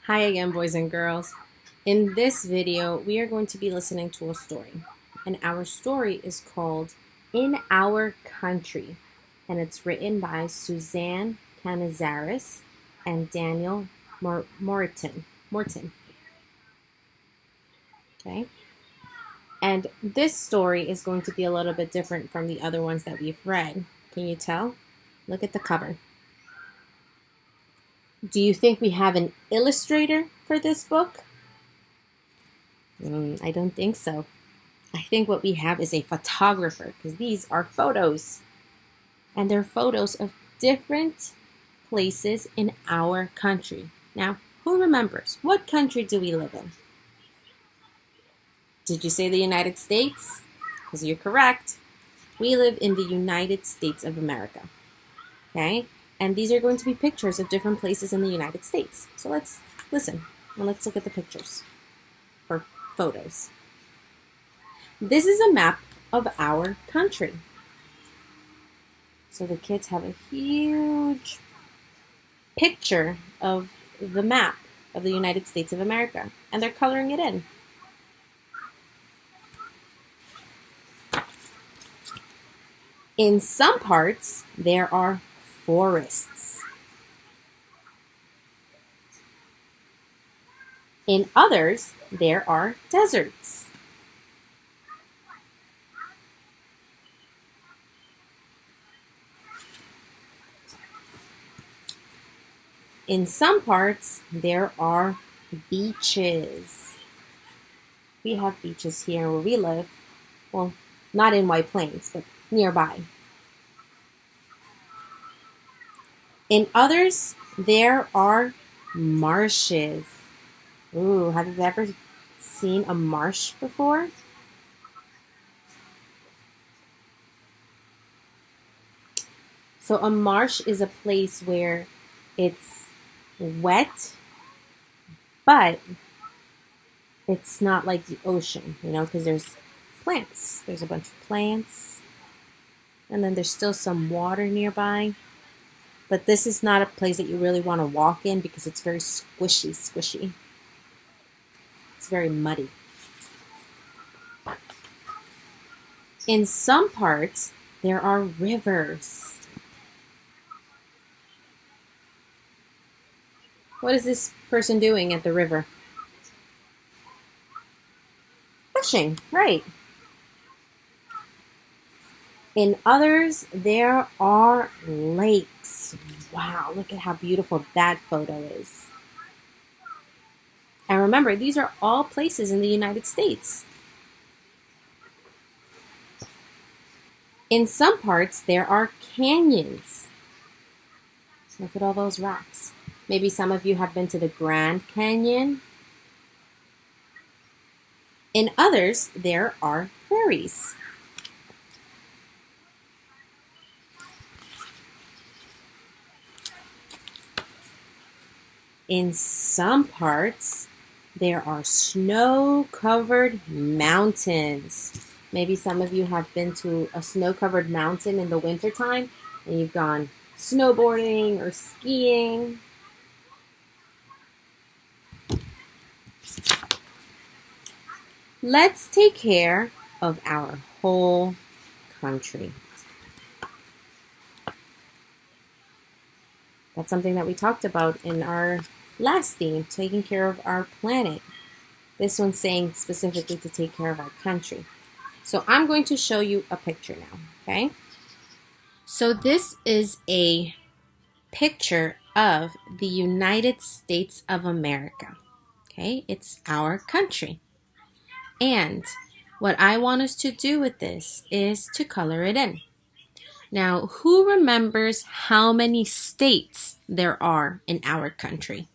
Hi again, boys and girls. In this video, we are going to be listening to a story. And our story is called In Our Country. And it's written by Suzanne Canizares and Daniel Morton. Okay? And this story is going to be a little bit different from the other ones that we've read. Can you tell? Look at the cover. Do you think we have an illustrator for this book? I don't think so. I think what we have is a photographer because these are photos. And they're photos of different places in our country. Now, who remembers? What country do we live in? Did you say the United States? Because you're correct. We live in the United States of America. Okay? And these are going to be pictures of different places in the United States. So let's listen and let's look at the pictures or photos. This is a map of our country. So the kids have a huge picture of the map of the United States of America, and they're coloring it in. In some parts, there are forests. In others, there are deserts. In some parts, there are beaches. We have beaches here where we live. Well, not in White Plains, but nearby. In others, there are marshes. Ooh, have you ever seen a marsh before? So a marsh is a place where it's wet, but it's not like the ocean, because there's plants. There's a bunch of plants, and then there's still some water nearby. But this is not a place that you really want to walk in because it's very squishy. It's very muddy. In some parts, there are rivers. What is this person doing at the river? Fishing, right. In others, there are lakes. Wow, look at how beautiful that photo is. And remember, these are all places in the United States. In some parts, there are canyons. Look at all those rocks. Maybe some of you have been to the Grand Canyon. In others, there are prairies. In some parts, there are snow-covered mountains. Maybe some of you have been to a snow-covered mountain in the wintertime and you've gone snowboarding or skiing. Let's take care of our whole country. That's something that we talked about in our last theme, taking care of our planet. This one's saying specifically to take care of our country. So I'm going to show you a picture now, okay? So this is a picture of the United States of America, okay? It's our country. And what I want us to do with this is to color it in. Now, who remembers how many states there are in our country?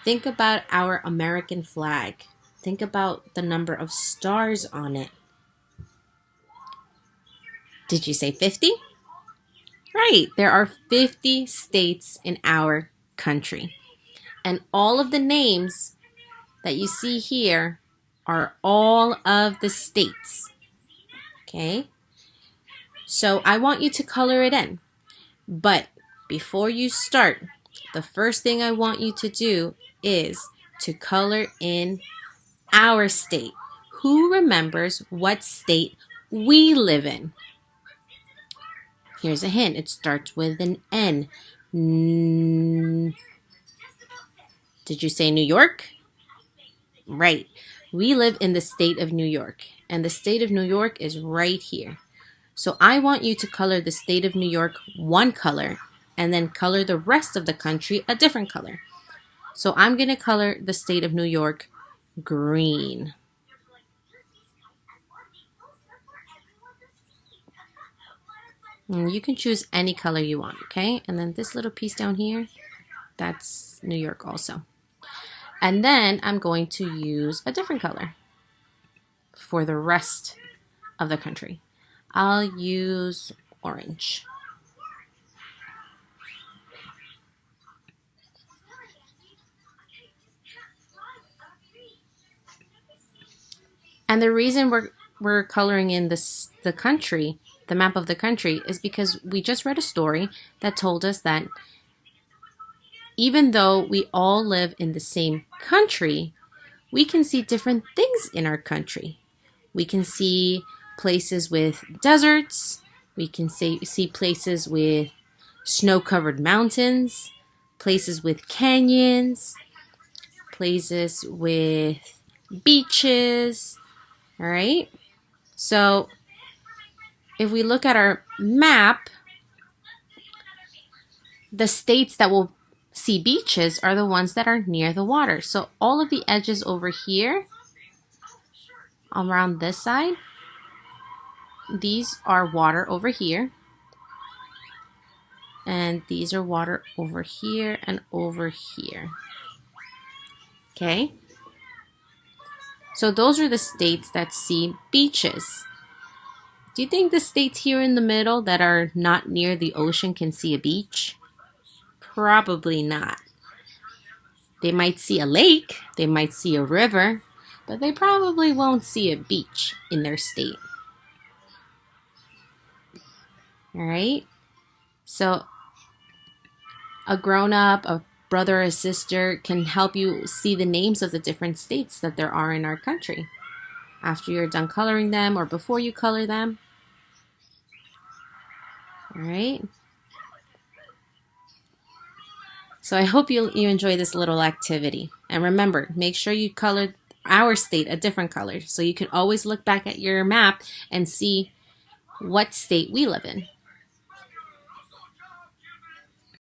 Think about our American flag. Think about the number of stars on it. Did you say 50? Right, there are 50 states in our country. And all of the names that you see here are all of the states. Okay? So I want you to color it in. But before you start, the first thing I want you to do is to color in our state. Who remembers what state we live in? Here's a hint. It starts with an N. Did you say New York? Right. We live in the state of New York, and the state of New York is right here. So I want you to color the state of New York one color and then color the rest of the country a different color. So I'm going to color the state of New York green. And you can choose any color you want, okay? And then this little piece down here, that's New York also. And then I'm going to use a different color for the rest of the country. I'll use orange. And the reason we're coloring in the country, the map of the country, is because we just read a story that told us that even though we all live in the same country, we can see different things in our country. We can see places with deserts. We can see places with snow-covered mountains, places with canyons, places with beaches, all right? So if we look at our map, the states that will see beaches are the ones that are near the water. So all of the edges over here, around this side, these are water over here. And these are water over here and over here. Okay? So those are the states that see beaches. Do you think the states here in the middle that are not near the ocean can see a beach? Probably not. They might see a lake, they might see a river, but they probably won't see a beach in their state. All right? So a grown-up, a brother or sister can help you see the names of the different states that there are in our country after you're done coloring them or before you color them. All right? So I hope you enjoy this little activity. And remember, make sure you color our state a different color so you can always look back at your map and see what state we live in.